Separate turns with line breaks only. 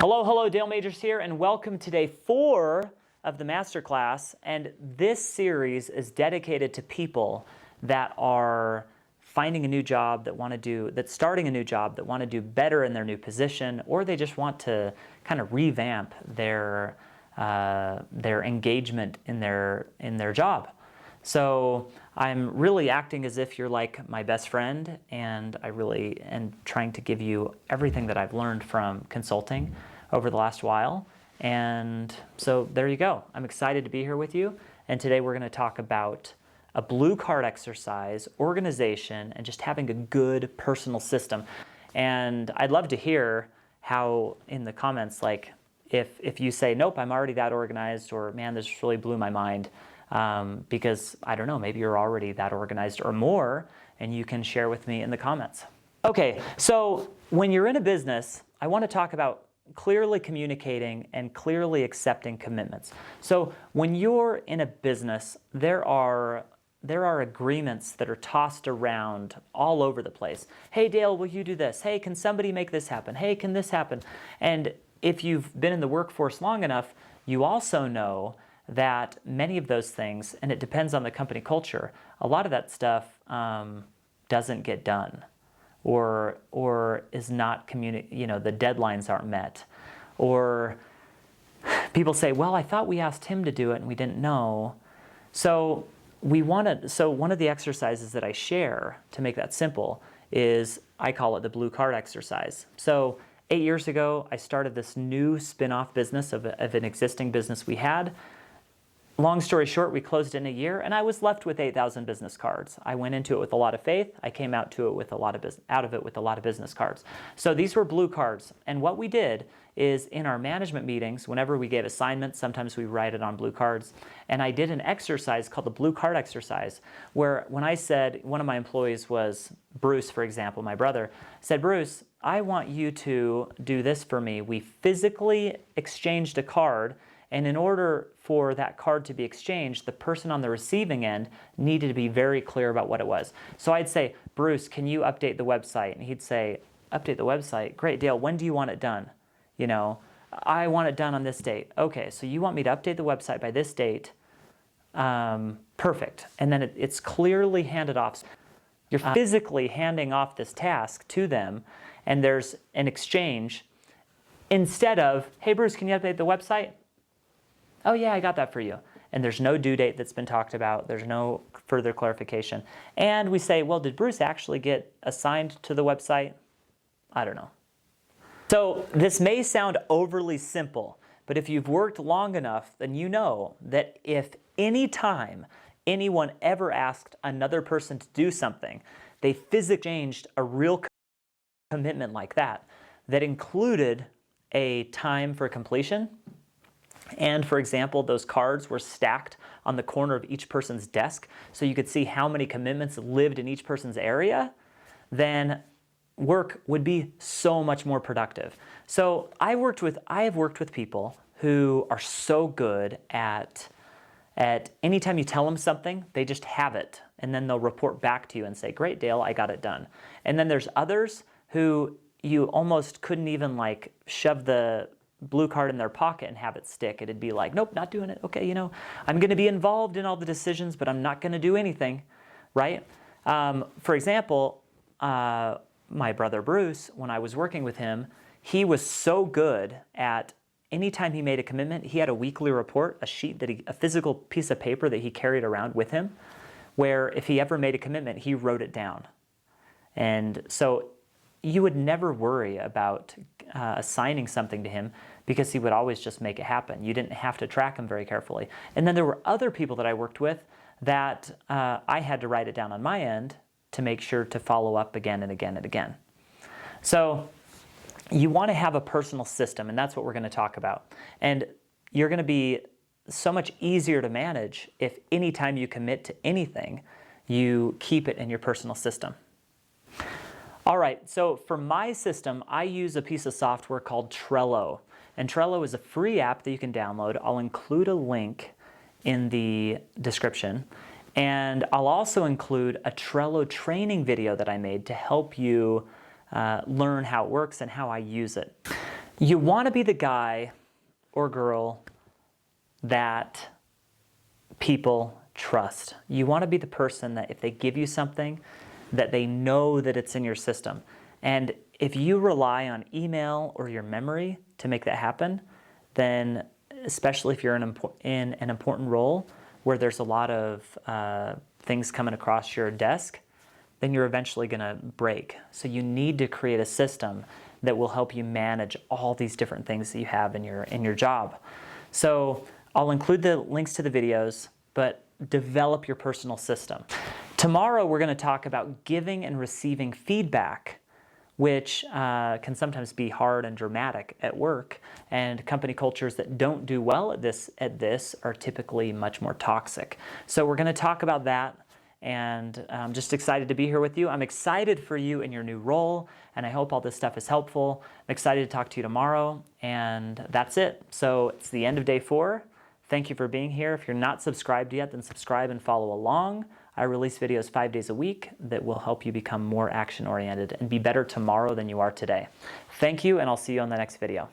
Hello, Dale Majors here, and welcome to day 4 of the Masterclass. And this series is dedicated to people that are finding a new job, that's starting a new job, that want to do better in their new position, or they just want to kind of revamp their engagement in their job. So I'm really acting as if you're like my best friend, and I really am trying to give you everything that I've learned from consulting over the last while. And so there you go. I'm excited to be here with you. And today we're going to talk about a blue card exercise, organization, and just having a good personal system. And I'd love to hear how in the comments, like if you say, nope, I'm already that organized, or man, this really blew my mind. Because I don't know, maybe you're already that organized or more, and you can share with me in the comments. Okay, so when you're in a business, I want to talk about clearly communicating and clearly accepting commitments. So when you're in a business, there are agreements that are tossed around all over the place. Hey, Dale, will you do this? Hey, can somebody make this happen? Hey, can this happen? And if you've been in the workforce long enough, you also know that many of those things, and it depends on the company culture, a lot of that stuff doesn't get done, or is not the deadlines aren't met, or people say, well, I thought we asked him to do it and we didn't know. So one of the exercises that I share to make that simple is, I call it the blue card exercise. So 8 years ago, I started this new spin-off business of an existing business we had. Long story short, we closed in a year, and I was left with 8,000 business cards. I went into it with a lot of faith. I came out of it with a lot of business cards. So these were blue cards. And what we did is, in our management meetings, whenever we gave assignments, sometimes we write it on blue cards. And I did an exercise called the blue card exercise, where when I said, one of my employees was Bruce, for example, my brother, said, Bruce, I want you to do this for me. We physically exchanged a card, and in order for that card to be exchanged, the person on the receiving end needed to be very clear about what it was. So I'd say, Bruce, can you update the website? And he'd say, update the website? Great, Dale, when do you want it done? I want it done on this date. Okay, so you want me to update the website by this date? Perfect. And then it's clearly handed off. You're physically handing off this task to them, and there's an exchange instead of, hey, Bruce, can you update the website? Oh yeah, I got that for you. And there's no due date that's been talked about. There's no further clarification. And we say, well, did Bruce actually get assigned to the website? I don't know. So this may sound overly simple, but if you've worked long enough, then you know that if any time anyone ever asked another person to do something, they physically changed a real commitment like that included a time for completion. And for example, those cards were stacked on the corner of each person's desk, so you could see how many commitments lived in each person's area, then work would be so much more productive. So I have worked with people who are so good at anytime you tell them something, they just have it, and then they'll report back to you and say, great, Dale, I got it done. And then there's others who you almost couldn't even shove the blue card in their pocket and have it stick. It'd be like, nope, not doing it. Okay, I'm going to be involved in all the decisions, but I'm not going to do anything, right? For example, my brother Bruce, when I was working with him, he was so good at anytime he made a commitment, he had a weekly report, a physical piece of paper that he carried around with him, where if he ever made a commitment, he wrote it down. And so you would never worry about assigning something to him, because he would always just make it happen. You didn't have to track him very carefully. And then there were other people that I worked with that I had to write it down on my end to make sure to follow up again and again and again. So you want to have a personal system, and that's what we're going to talk about. And you're going to be so much easier to manage if anytime you commit to anything, you keep it in your personal system. All right, so for my system, I use a piece of software called Trello. And Trello is a free app that you can download. I'll include a link in the description. And I'll also include a Trello training video that I made to help you learn how it works and how I use it. You want to be the guy or girl that people trust. You want to be the person that if they give you something, that they know that it's in your system. And if you rely on email or your memory to make that happen, then especially if you're in an important role where there's a lot of things coming across your desk, then you're eventually going to break. So you need to create a system that will help you manage all these different things that you have in your job. So I'll include the links to the videos, but develop your personal system. Tomorrow we're going to talk about giving and receiving feedback, which can sometimes be hard and dramatic at work, and company cultures that don't do well at this are typically much more toxic. So we're going to talk about that, and I'm just excited to be here with you. I'm excited for you in your new role, and I hope all this stuff is helpful. I'm excited to talk to you tomorrow, and that's it. So it's the end of day 4. Thank you for being here. If you're not subscribed yet, then subscribe and follow along. I release videos 5 days a week that will help you become more action-oriented and be better tomorrow than you are today. Thank you, and I'll see you on the next video.